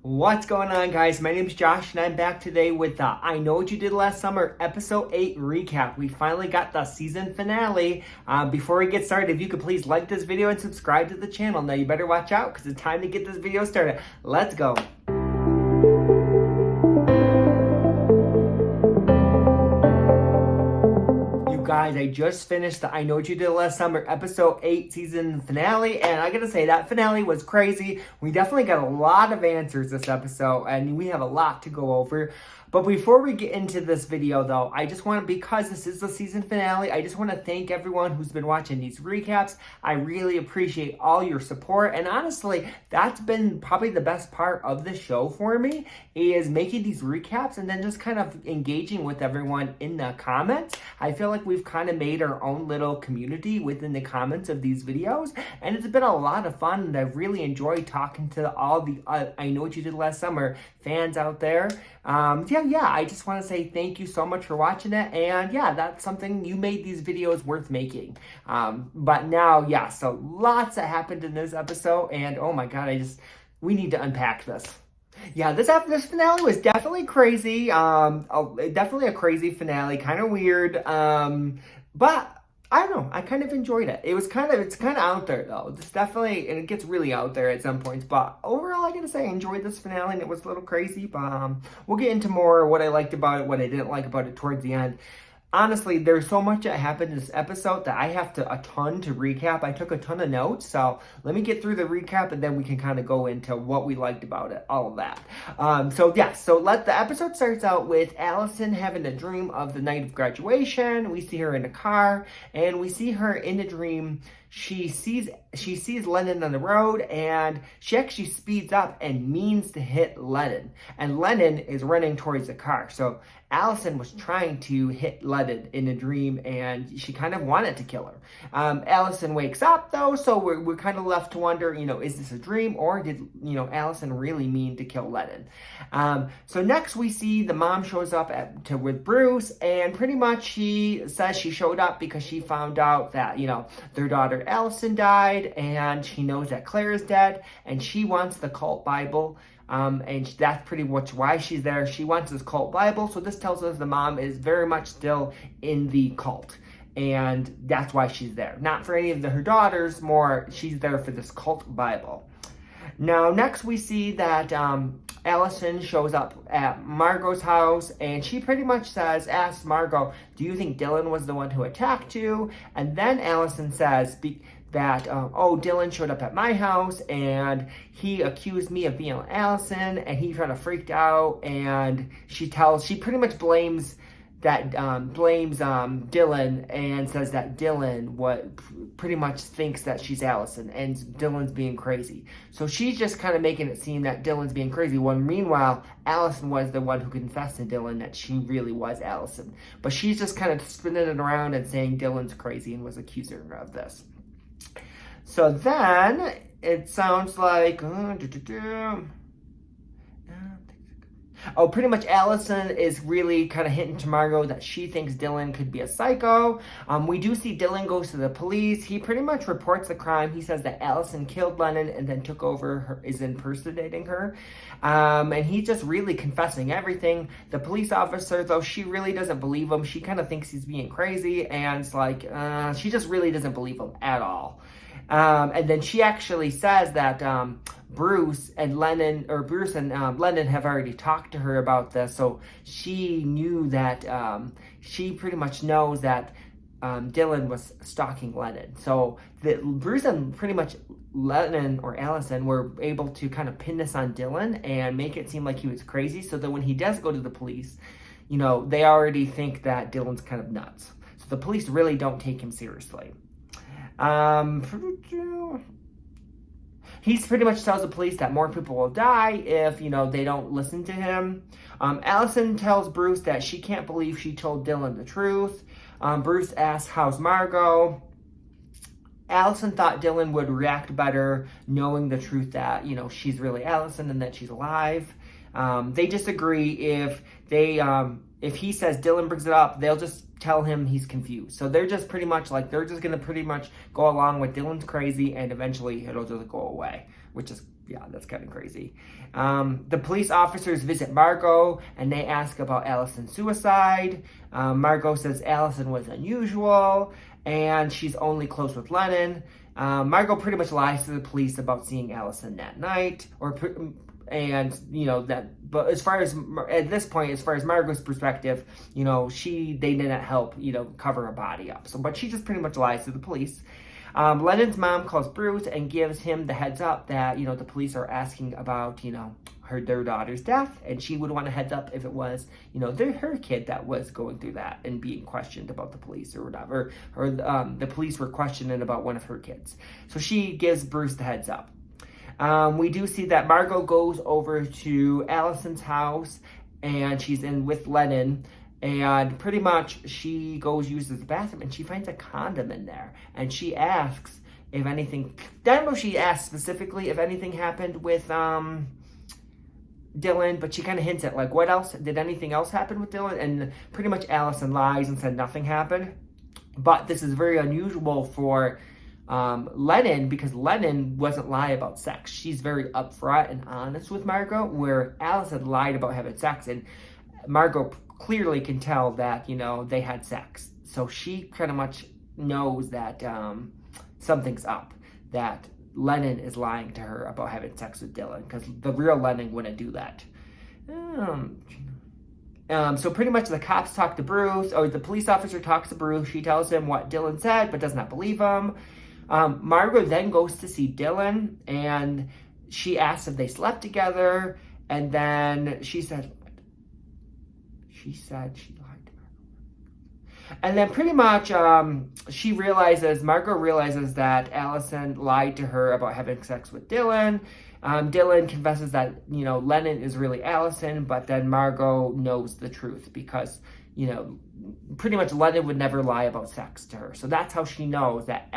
What's going on, guys? My name is Josh and I'm back today with the I Know What You Did Last Summer episode 8 recap. We finally got the season finale. Before we get started, if you could please like this video and subscribe to the channel. Now you better watch out because it's time to get this video started. Let's go. Guys, I just finished the I Know What You Did Last Summer episode 8 season finale, and I gotta say that finale was crazy. We definitely got a lot of answers this episode, and we have a lot to go over. But before we get into this video though, I just want to, because this is the season finale, I just want to thank everyone who's been watching these recaps. I really appreciate all your support, and honestly, that's been probably the best part of the show for me, is making these recaps and then just kind of engaging with everyone in the comments. I feel like we've kind of made our own little community within the comments of these videos, and it's been a lot of fun, and I've really enjoyed talking to all the I Know What You Did Last Summer fans out there. I just want to say thank you so much for watching it, and yeah, that's something, you made these videos worth making. But now, yeah, so lots that happened in this episode, and oh my god, we need to unpack this. Yeah, this finale was definitely crazy. Definitely a crazy finale, kind of weird. But I don't know, I kind of enjoyed it. It's kind of out there though. It's definitely, and it gets really out there at some points. But overall, I gotta say, I enjoyed this finale, and it was a little crazy. But we'll get into more what I liked about it, what I didn't like about it towards the end. Honestly, there's so much that happened in this episode that I have a ton to recap. I took a ton of notes, so let me get through the recap and then we can kind of go into what we liked about it, all of that. The episode starts out with Allison having a dream of the night of graduation. We see her in a car, and we see her in the dream. She sees Lennon on the road, and she actually speeds up and means to hit Lennon. And Lennon is running towards the car. So Allison was trying to hit Lennon in a dream, and she kind of wanted to kill her. Allison wakes up though, so we're kind of left to wonder, is this a dream, or did, Allison really mean to kill Lennon? So next we see the mom shows up with Bruce, and pretty much she says she showed up because she found out that, their daughter Allison died, and she knows that Claire is dead, and she wants the cult Bible. And that's pretty much why she's there. She wants this cult Bible. So this tells us the mom is very much still in the cult. And that's why she's there. Not for any of her daughters, more she's there for this cult Bible. Now, next we see that Allison shows up at Margot's house, and she pretty much asks Margot, do you think Dylan was the one who attacked you? And then Allison says that, Dylan showed up at my house, and he accused me of being Allison, and he kind of freaked out, and she pretty much blames Dylan, and says that Dylan pretty much thinks that she's Allison, and Dylan's being crazy. So she's just kind of making it seem that Dylan's being crazy, when meanwhile, Allison was the one who confessed to Dylan that she really was Allison. But she's just kind of spinning it around and saying Dylan's crazy and was accusing her of this. So then, it sounds like, pretty much Allison is really kind of hinting to Margot that she thinks Dylan could be a psycho. We do see Dylan goes to the police. He pretty much reports the crime. He says that Allison killed Lennon and then took over is impersonating her. And he's just really confessing everything. The police officer, though, she really doesn't believe him. She kind of thinks he's being crazy, and it's like, she just really doesn't believe him at all. And then she actually says that Bruce and Lennon have already talked to her about this, so she knew that she pretty much knows that Dylan was stalking Lennon. So Bruce and pretty much Lennon or Allison were able to kind of pin this on Dylan and make it seem like he was crazy, so that when he does go to the police, they already think that Dylan's kind of nuts. So the police really don't take him seriously. He pretty much tells the police that more people will die if, they don't listen to him. Allison tells Bruce that she can't believe she told Dylan the truth. Bruce asks, how's Margot? Allison thought Dylan would react better knowing the truth that, she's really Allison and that she's alive. They disagree. If he says Dylan brings it up, they'll just tell him he's confused. So they're just pretty much going to pretty much go along with Dylan's crazy, and eventually it'll just go away, which is Yeah, that's kind of crazy. The police officers visit Margot and they ask about Allison's suicide. Margot says Allison was unusual and she's only close with Lennon. Margot pretty much lies to the police about seeing Allison that night, and you know that. But as far as at this point, as far as Margot's perspective, you know they didn't help cover her body up. So, but she just pretty much lies to the police. Lennon's mom calls Bruce and gives him the heads up that the police are asking about their daughter's death, and she would want a heads up if it was her kid that was going through that and being questioned about the police or whatever, or the police were questioning about one of her kids. So she gives Bruce the heads up. We do see that Margot goes over to Allison's house and she's in with Lennon. And pretty much she uses the bathroom and she finds a condom in there. And she asks if anything, I don't know if she asked specifically if anything happened with Dylan, but she kind of hints at like, what else? Did anything else happen with Dylan? And pretty much Allison lies and said nothing happened. But this is very unusual for Lennon, because Lennon wasn't lie about sex. She's very upfront and honest with Margot, where Allison lied about having sex. And Margot clearly can tell that they had sex, so she kind of much knows that something's up, that Lennon is lying to her about having sex with Dylan, because the real Lennon wouldn't do that. So pretty much the cops talk to Bruce, or the police officer talks to Bruce. She tells him what Dylan said but does not believe him. Margot then goes to see Dylan and she asks if they slept together, and then she said she lied to her. And then pretty much Margot realizes that Allison lied to her about having sex with Dylan. Dylan confesses that, Lennon is really Allison, but then Margot knows the truth because, pretty much Lennon would never lie about sex to her. So that's how she knows that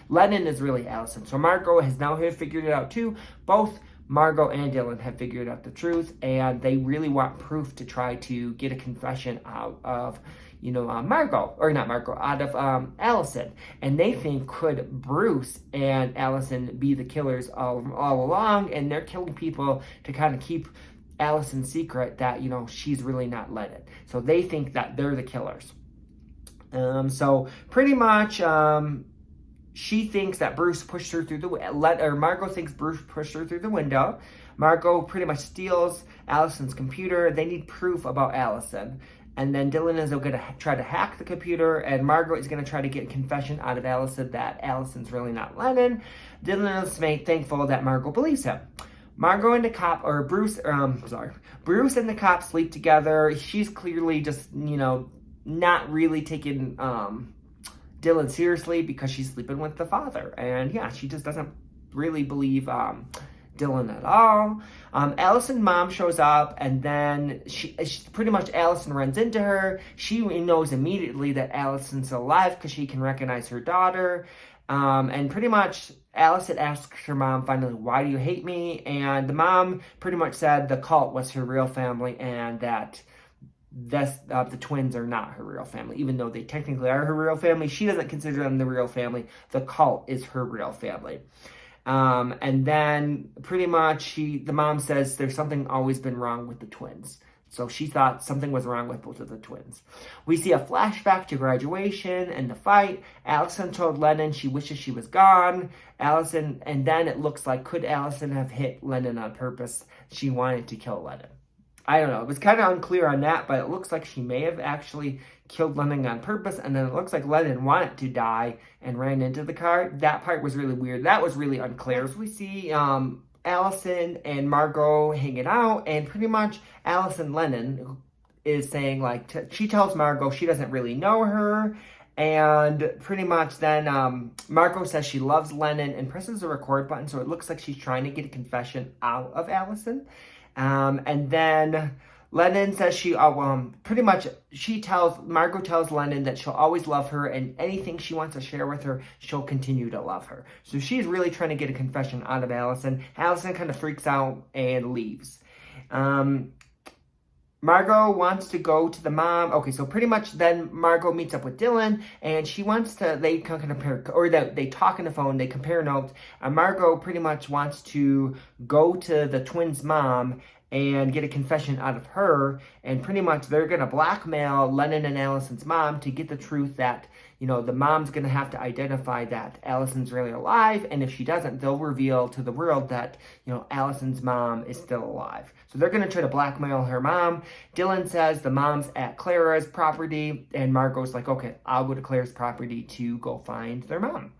Lennon is really Allison. So Margot has now figured it out too. Both Margot and Dylan have figured out the truth, and they really want proof to try to get a confession out of, out of Allison. And they think, could Bruce and Allison be the killers all along, and they're killing people to kind of keep Allison's secret that, she's really not Lennon. So they think that they're the killers. So pretty much, she thinks that Bruce pushed her through Margot thinks Bruce pushed her through the window. Margot pretty much steals Allison's computer. They need proof about Allison. And then Dylan is going to try to hack the computer, and Margot is going to try to get a confession out of Allison that Allison's really not Lennon. Dylan is thankful that Margot believes him. Bruce and the cop sleep together. She's clearly just, not really taking Dylan seriously because she's sleeping with the father. And yeah, she just doesn't really believe Dylan at all. Allison's mom shows up, and then she pretty much Allison runs into her. She knows immediately that Allison's alive because she can recognize her daughter. And pretty much Allison asks her mom finally, why do you hate me? And the mom pretty much said the cult was her real family, and that the twins are not her real family, even though they technically are her real family. She doesn't consider them the real family. The cult is her real family. And then pretty much the mom says there's something always been wrong with the twins. So she thought something was wrong with both of the twins. We see a flashback to graduation and the fight. Allison told Lennon she wishes she was gone. And then it looks like, could Allison have hit Lennon on purpose? She wanted to kill Lennon. I don't know. It was kind of unclear on that, but it looks like she may have actually killed Lennon on purpose, and then it looks like Lennon wanted to die and ran into the car. That part was really weird. That was really unclear. So we see Allison and Margot hanging out, and pretty much Allison Lennon is saying, like, she tells Margot she doesn't really know her, and pretty much then Margot says she loves Lennon and presses the record button, so it looks like she's trying to get a confession out of Allison. And then Lennon says Margot tells Lennon that she'll always love her, and anything she wants to share with her, she'll continue to love her. So she's really trying to get a confession out of Allison. Allison kind of freaks out and leaves. Margot wants to go to the mom. Okay, so pretty much then Margot meets up with Dylan, and she wants to, they can compare, or they talk on the phone, they compare notes, and Margot pretty much wants to go to the twins' mom and get a confession out of her, and pretty much they're going to blackmail Lennon and Allison's mom to get the truth that, the mom's going to have to identify that Allison's really alive, and if she doesn't, they'll reveal to the world that, Allison's mom is still alive. So they're going to try to blackmail her mom. Dylan says the mom's at Clara's property, and Margot's like, okay, I'll go to Clara's property to go find their mom.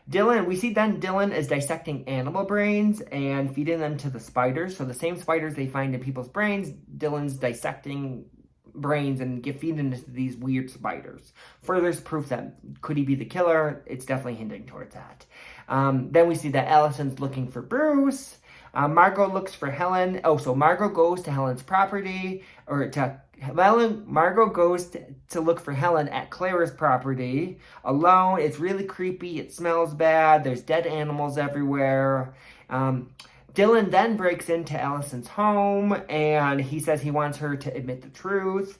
Dylan is dissecting animal brains and feeding them to the spiders. So the same spiders they find in people's brains, Dylan's dissecting brains and feeding into these weird spiders. Further proof that could he be the killer? It's definitely hinting towards that. Then we see that Allison's looking for Bruce. Margot looks for Helen. Oh, so Margot goes to Helen's property, Margot goes to look for Helen at Clara's property alone. It's really creepy. It smells bad. There's dead animals everywhere. Dylan then breaks into Allison's home, and he says he wants her to admit the truth,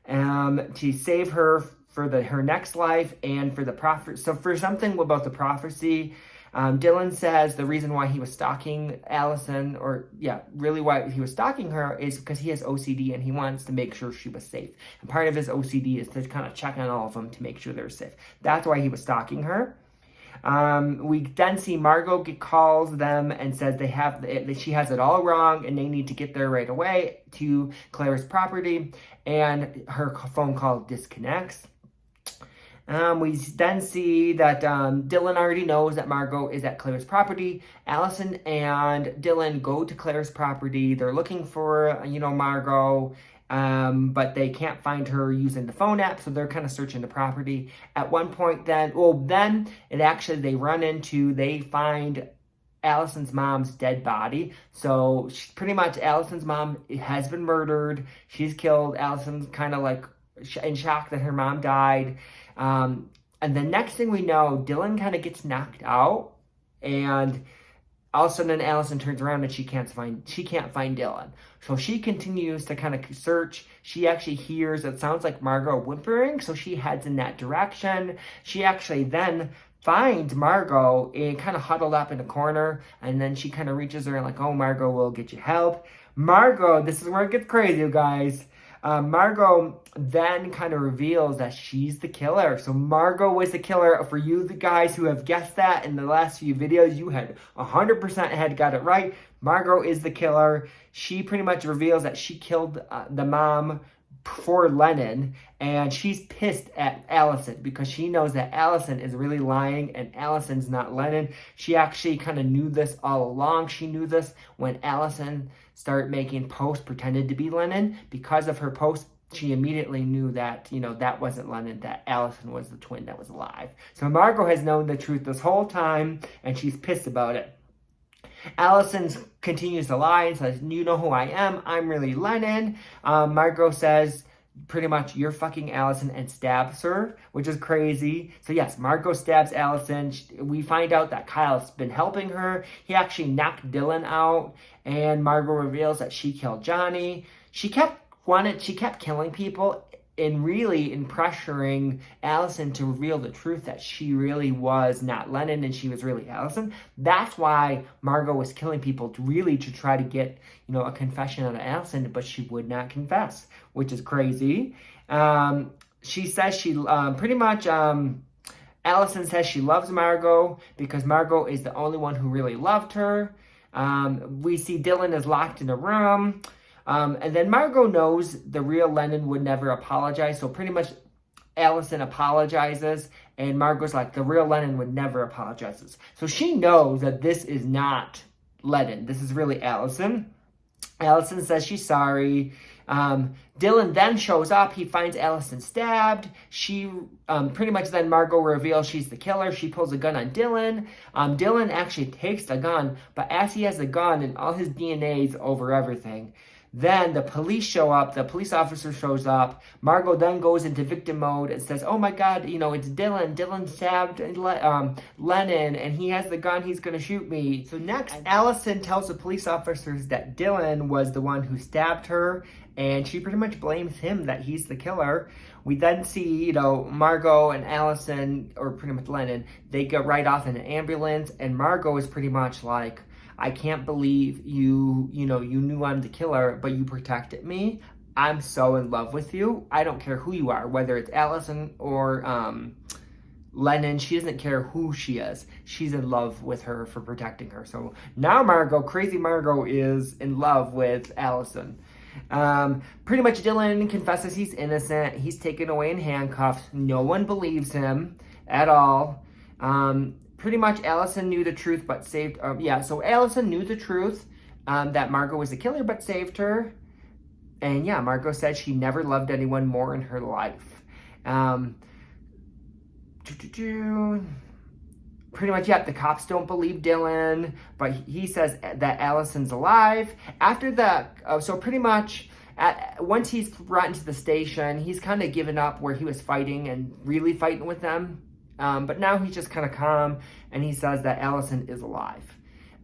to save her for her next life and for the prophecy. So for something about the prophecy, Dylan says the reason why he was stalking Allison, really why he was stalking her, is because he has OCD and he wants to make sure she was safe. And part of his OCD is to kind of check on all of them to make sure they're safe. That's why he was stalking her. We then see Margot calls them and says that she has it all wrong and they need to get there right away to Clara's property, and her phone call disconnects. We then see that Dylan already knows that Margot is at Clara's property. Allison and Dylan go to Clara's property. They're looking for, Margot, but they can't find her using the phone app, so they're kind of searching the property. At one point they find Allison's mom's dead body. So pretty much Allison's mom has been murdered. She's killed. Allison's kind of like in shock that her mom died. And the next thing we know, Dylan kind of gets knocked out, and all of a sudden Allison turns around and she can't find Dylan. So she continues to kind of search. She actually hears, it sounds like Margot whimpering, so she heads in that direction. She actually then finds Margot and kind of huddled up in a corner, and then she kind of reaches her and like, oh, Margot, will get you help. Margot, this is where it gets crazy, you guys. Margot then kind of reveals that she's the killer. So Margot was the killer. For you, the guys who have guessed that in the last few videos, you had 100% got it right. Margot is the killer. She pretty much reveals that she killed the mom for Lennon, and she's pissed at Allison because she knows that Allison is really lying and Allison's not Lennon. She actually kind of knew this all along. She knew this when Allison started making posts pretended to be Lennon. Because of her post, she immediately knew that, that wasn't Lennon, that Allison was the twin that was alive. So Margot has known the truth this whole time, and she's pissed about it. Allison continues to lie and says, you know who I am, I'm really Lennon. Margot says, pretty much, you're fucking Allison, and stabs her, which is crazy. So yes, Margot stabs Allison. We find out that Kyle's been helping her. He actually knocked Dylan out, and Margot reveals that she killed Johnny. She kept killing people, and really in pressuring Allison to reveal the truth that she really was not Lennon and she was really Allison. That's why Margot was killing people to try to get, a confession out of Allison, but she would not confess, which is crazy. She says Allison says she loves Margot because Margot is the only one who really loved her. We see Dylan is locked in a room. And then Margot knows the real Lennon would never apologize. So pretty much Allison apologizes, and Margot's like, the real Lennon would never apologize. So she knows that this is not Lennon. This is really Allison. Allison says she's sorry. Dylan then shows up. He finds Allison stabbed. She pretty much then Margot reveals she's the killer. She pulls a gun on Dylan. Dylan actually takes the gun, but as he has the gun and all his DNA's over everything, Then the police show up, the police officer shows up. Margot then goes into victim mode and says, oh my God, it's Dylan. Dylan stabbed Lennon and he has the gun, he's gonna shoot me. So next, Allison tells the police officers that Dylan was the one who stabbed her, and she pretty much blames him that he's the killer. We then see, Margot and Allison, or pretty much Lennon, they get right off in an ambulance, and Margot is pretty much like, I can't believe you knew I'm the killer, but you protected me. I'm so in love with you. I don't care who you are, whether it's Allison or Lennon. She doesn't care who she is. She's in love with her for protecting her. So now crazy Margot is in love with Allison. Pretty much Dylan confesses he's innocent. He's taken away in handcuffs. No one believes him at all. Pretty much Allison knew the truth but saved, so Allison knew the truth that Margot was the killer but saved her. And yeah, Margot said she never loved anyone more in her life. Pretty much, the cops don't believe Dylan, but he says that Allison's alive. After that, so pretty much, once he's brought into the station, he's kind of given up where he was fighting and really fighting with them. But now he's just kind of calm, and he says that Allison is alive.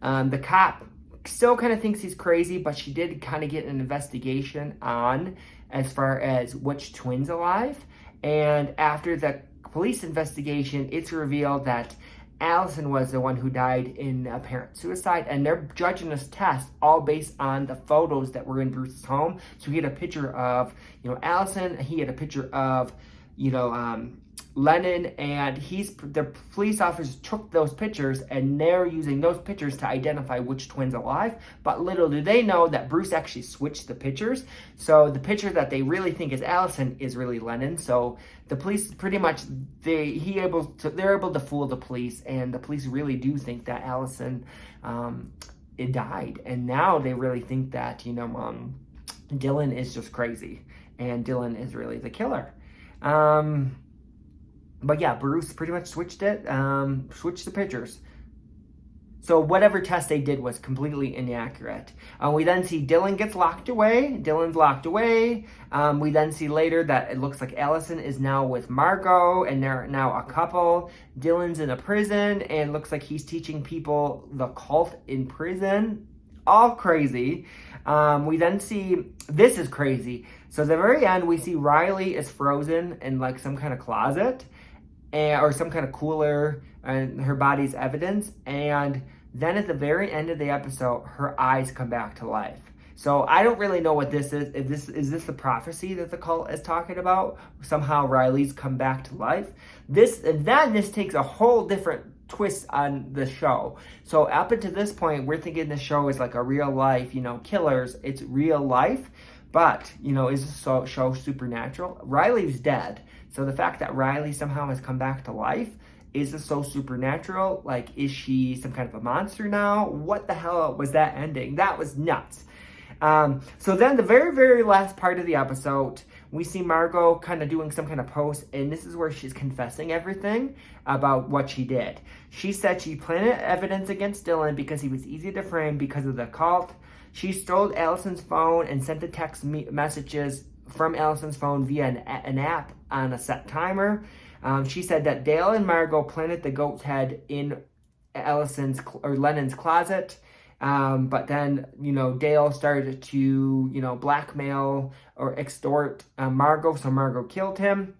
The cop still kind of thinks he's crazy, but she did kind of get an investigation on as far as which twin's alive. And after the police investigation, it's revealed that Allison was the one who died in apparent suicide, and they're judging this test all based on the photos that were in Bruce's home. So he had a picture of, Allison, he had a picture of, Lennon, and the police officers took those pictures, and they're using those pictures to identify which twin's alive. But little do they know that Bruce actually switched the pictures. So the picture that they really think is Allison is really Lennon. So the police pretty much they're able to fool the police, and the police really do think that Allison it died. And now they really think that Dylan is just crazy, and Dylan is really the killer. But yeah, Bruce pretty much switched the pictures. So whatever test they did was completely inaccurate. We then see Dylan gets locked away. Dylan's locked away. We then see later that it looks like Allison is now with Margot, and they're now a couple. Dylan's in a prison, and looks like he's teaching people the cult in prison. All crazy. We then see, this is crazy. So at the very end, we see Riley is frozen in like some kind of closet, or some kind of cooler, and her body's evidence. And then at the very end of the episode, her eyes come back to life. So I don't really know what this is. Is this the prophecy that the cult is talking about? Somehow Riley's come back to life. This takes a whole different twist on the show. So up until this point, we're thinking the show is like a real life, killers. It's real life. But, is this show supernatural? Riley's dead. So the fact that Riley somehow has come back to life, is this so supernatural? Like, is she some kind of a monster now? What the hell was that ending? That was nuts. So then the very, very last part of the episode, we see Margot kind of doing some kind of post, and this is where she's confessing everything about what she did. She said she planted evidence against Dylan because he was easy to frame because of the cult. She stole Allison's phone and sent the text messages from Allison's phone via an app on a set timer. She said that Dale and Margot planted the goat's head in Lennon's closet. But then, Dale started to, blackmail or extort Margot, so Margot killed him.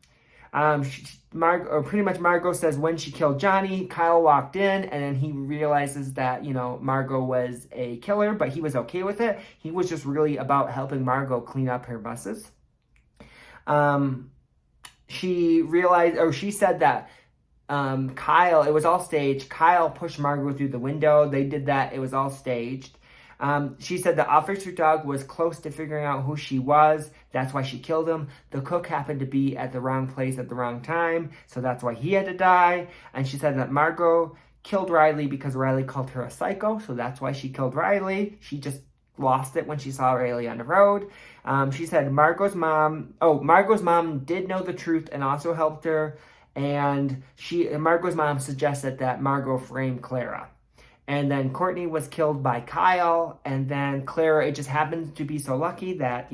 Margot says when she killed Johnny, Kyle walked in, and then he realizes that, Margot was a killer, but he was okay with it. He was just really about helping Margot clean up her messes. She said that Kyle, it was all staged. Kyle pushed Margot through the window. They did that. It was all staged. She said the officer dog was close to figuring out who she was. That's why she killed him. The cook happened to be at the wrong place at the wrong time, so that's why he had to die. And she said that Margot killed Riley because Riley called her a psycho, so that's why she killed Riley. She just lost it when she saw Riley on the road. She said Margot's mom did know the truth and also helped her. And Margot's mom suggested that Margot frame Clara. And then Courtney was killed by Kyle. And then Clara, it just happens to be so lucky that,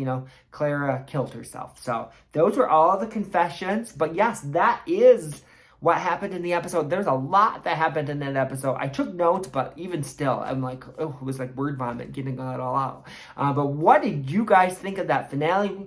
Clara killed herself. So those were all the confessions. But yes, that is what happened in the episode. There's a lot that happened in that episode. I took notes, but even still, I'm like, oh, it was like word vomit getting that all out. But what did you guys think of that finale?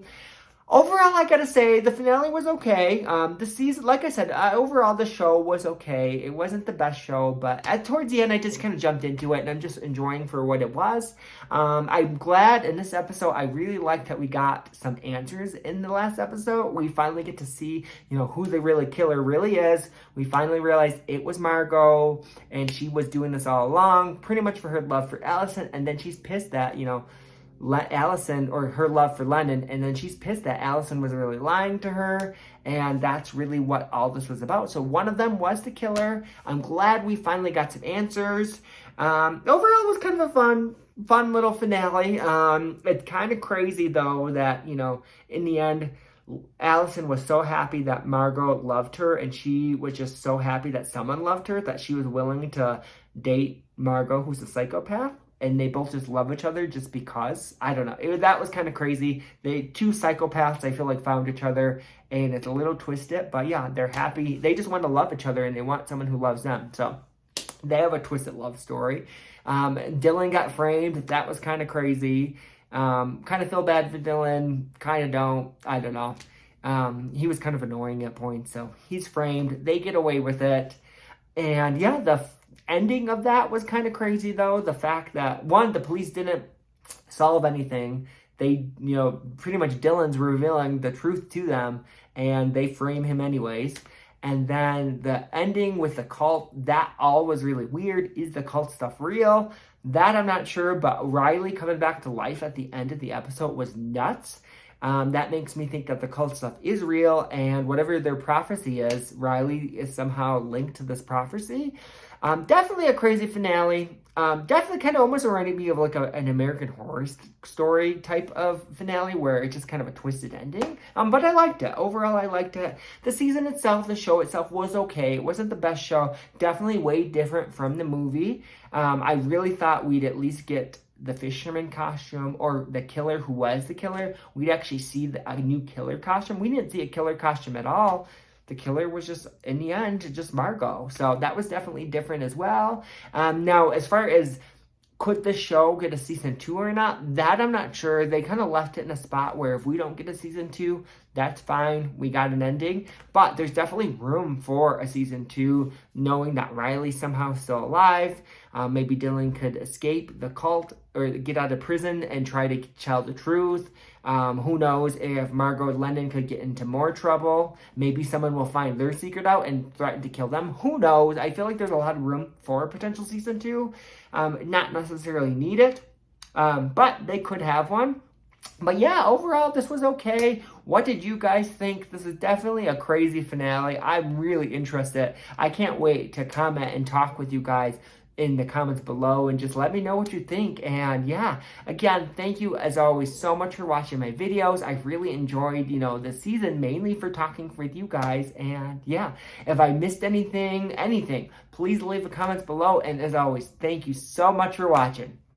Overall, I gotta say, the finale was okay. The season, like I said, overall the show was okay. It wasn't the best show, but towards the end, I just kind of jumped into it, and I'm just enjoying for what it was. I'm glad in this episode, I really liked that we got some answers in the last episode. We finally get to see, who the really killer really is. We finally realized it was Margot, and she was doing this all along, pretty much for her love for Allison, and then she's pissed that, Allison, or her love for Lennon, and then she's pissed that Allison was really lying to her, and that's really what all this was about. So one of them was the killer. I'm glad we finally got some answers. Overall, it was kind of a fun little finale. It's kind of crazy though that, in the end, Allison was so happy that Margot loved her, and she was just so happy that someone loved her that she was willing to date Margot, who's a psychopath. And they both just love each other just because. I don't know. That was kind of crazy. Two psychopaths, I feel like, found each other. And it's a little twisted. But yeah, they're happy. They just want to love each other. And they want someone who loves them. So they have a twisted love story. Dylan got framed. That was kind of crazy. Kind of feel bad for Dylan. Kind of don't. I don't know. He was kind of annoying at points. So he's framed. They get away with it. And yeah, the ending of that was kind of crazy though. The fact that, one, the police didn't solve anything. They, pretty much Dylan's revealing the truth to them, and they frame him anyways. And then the ending with the cult, that all was really weird. Is the cult stuff real? That I'm not sure, but Riley coming back to life at the end of the episode was nuts. That makes me think that the cult stuff is real, and whatever their prophecy is, Riley is somehow linked to this prophecy. Definitely a crazy finale. Definitely kind of almost reminded me of like an American Horror Story type of finale where it's just kind of a twisted ending. But I liked it. Overall, I liked it. The season itself, the show itself was okay. It wasn't the best show. Definitely way different from the movie. I really thought we'd at least get the fisherman costume, or the killer who was the killer. We'd actually see a new killer costume. We didn't see a killer costume at all. The killer was just, in the end, just Margot. So that was definitely different as well. Now, as far as could the show get a season 2 or not, that I'm not sure. They kind of left it in a spot where if we don't get a season 2, that's fine. We got an ending. But there's definitely room for a season 2, knowing that Riley's somehow still alive. Maybe Dylan could escape the cult or get out of prison and try to tell the truth. Who knows if Margot and Lennon could get into more trouble. Maybe someone will find their secret out and threaten to kill them. Who knows? I feel like there's a lot of room for a potential season 2. Not necessarily need it, but they could have one. But yeah, overall, this was okay. What did you guys think? This is definitely a crazy finale. I'm really interested. I can't wait to comment and talk with you guys in the comments below, and just let me know what you think. And yeah, again, thank you as always so much for watching my videos. I've really enjoyed, this season, mainly for talking with you guys. And yeah, if I missed anything, please leave the comments below. And as always, thank you so much for watching.